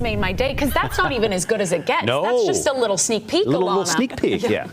made my day, because that's not even as good as it gets. No. That's just a little sneak peek. Little sneak peek, yeah.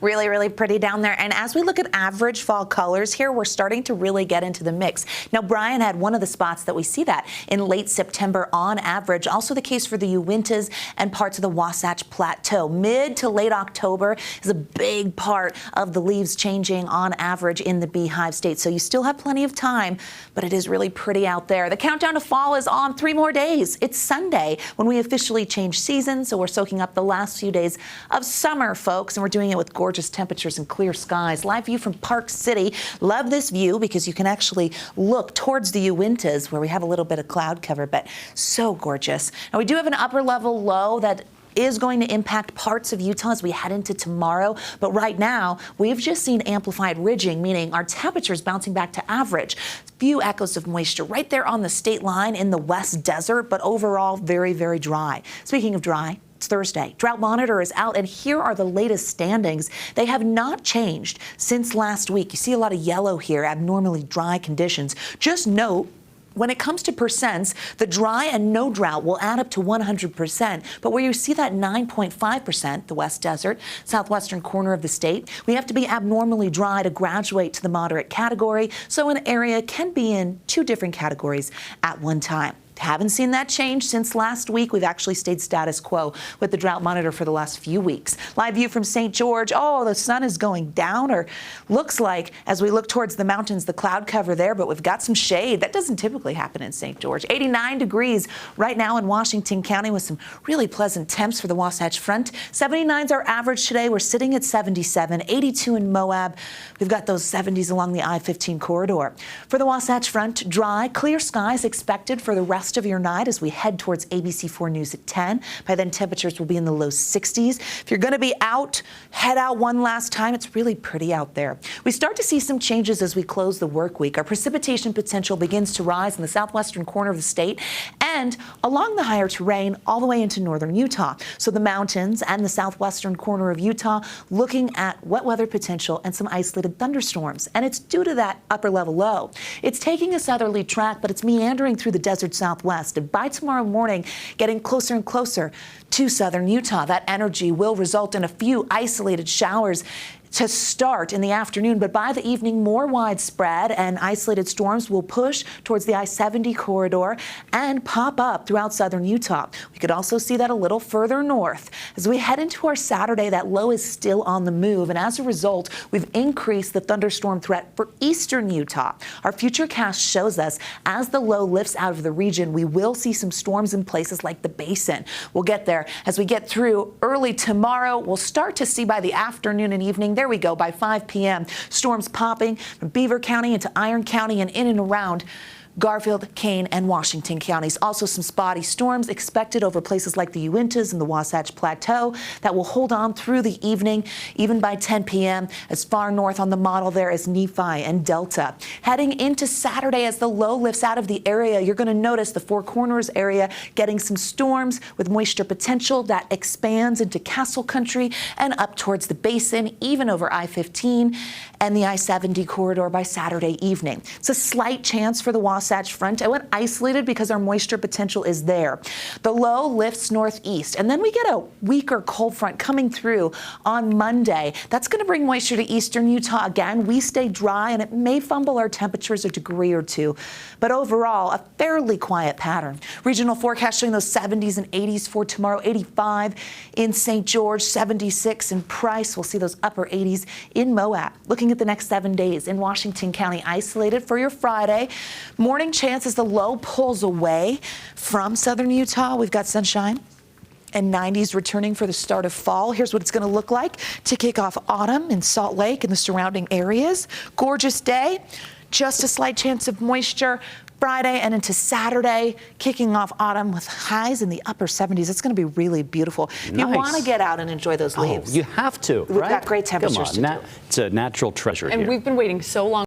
Really, really pretty down there. And as we look at average fall colors here, we're starting to really get into the mix. Now, Brian had one of the spots that we see that in late September on average. Also the case for the Uintas and parts of the Wasatch Plateau. Mid to late October is a big part of the leaves changing on average in the Beehive State. So you still have plenty of time, but it is really pretty out there. The countdown to fall is on 3 more days. It's Sunday when we officially change seasons, so we're soaking up the last few days of summer, folks, and we're doing it with gorgeous temperatures and clear skies. Live view from Park City. Love this view because you can actually look towards the Uintas, where we have a little bit of cloud cover, but so gorgeous. Now, we do have an upper level low that is going to impact parts of Utah as we head into tomorrow. But right now, we've just seen amplified ridging, meaning our temperatures bouncing back to average. Few echoes of moisture right there on the state line in the West Desert, but overall very, very dry. Speaking of dry, it's Thursday. Drought Monitor is out, and here are the latest standings. They have not changed since last week. You see a lot of yellow here, abnormally dry conditions. Just note, when it comes to percents, the dry and no drought will add up to 100%. But where you see that 9.5%, the West Desert, southwestern corner of the state, we have to be abnormally dry to graduate to the moderate category. So an area can be in 2 different categories at one time. Haven't seen that change since last week. We've actually stayed status quo with the Drought Monitor for the last few weeks. Live view from St. George. Oh, the sun is going down, or looks like as we look towards the mountains, the cloud cover there, but we've got some shade. That doesn't typically happen in St. George. 89 degrees right now in Washington County with some really pleasant temps for the Wasatch Front. 79's our average today. We're sitting at 77, 82 in Moab. We've got those 70s along the I-15 corridor. For the Wasatch Front, dry, clear skies expected for the rest of your night as we head towards ABC4 News at 10. By then, temperatures will be in the low 60s. If you're going to be out, head out one last time. It's really pretty out there. We start to see some changes as we close the work week. Our precipitation potential begins to rise in the southwestern corner of the state and along the higher terrain all the way into northern Utah. So the mountains and the southwestern corner of Utah looking at wet weather potential and some isolated thunderstorms. And it's due to that upper level low. It's taking a southerly track, but it's meandering through the desert southwest. And by tomorrow morning, getting closer and closer to southern Utah. That energy will result in a few isolated showers to start in the afternoon, but by the evening, more widespread and isolated storms will push towards the I-70 corridor and pop up throughout southern Utah. We could also see that a little further north. As we head into our Saturday, that low is still on the move, and as a result, we've increased the thunderstorm threat for eastern Utah. Our futurecast shows us as the low lifts out of the region, we will see some storms in places like the Basin. We'll get there as we get through early tomorrow. We'll start to see by the afternoon and evening. There we go, by 5 p.m. Storms popping from Beaver County into Iron County and in and around Garfield, Kane, and Washington counties. Also some spotty storms expected over places like the Uintas and the Wasatch Plateau that will hold on through the evening, even by 10 p.m. as far north on the model there as Nephi and Delta. Heading into Saturday as the low lifts out of the area, you're going to notice the Four Corners area getting some storms with moisture potential that expands into Castle Country and up towards the Basin, even over I-15 and the I-70 corridor by Saturday evening. It's a slight chance for the Wasatch Front. I went isolated because our moisture potential is there. The low lifts northeast, and then we get a weaker cold front coming through on Monday. That's going to bring moisture to eastern Utah again. We stay dry, and it may fumble our temperatures a degree or two, but overall, a fairly quiet pattern. Regional forecast showing those 70s and 80s for tomorrow. 85 in St. George, 76 in Price. We'll see those upper 80s in Moab. Looking at the next 7 days in Washington County, isolated for your Friday. Morning chance as the low pulls away from southern Utah. We've got sunshine and 90s returning for the start of fall. Here's what it's going to look like to kick off autumn in Salt Lake and the surrounding areas. Gorgeous day, just a slight chance of moisture. Friday and into Saturday, kicking off autumn with highs in the upper 70s. It's going to be really beautiful. Nice. You want to get out and enjoy those leaves. You have to, We've got great temperatures Come on. It's a natural treasure and here. We've been waiting so long.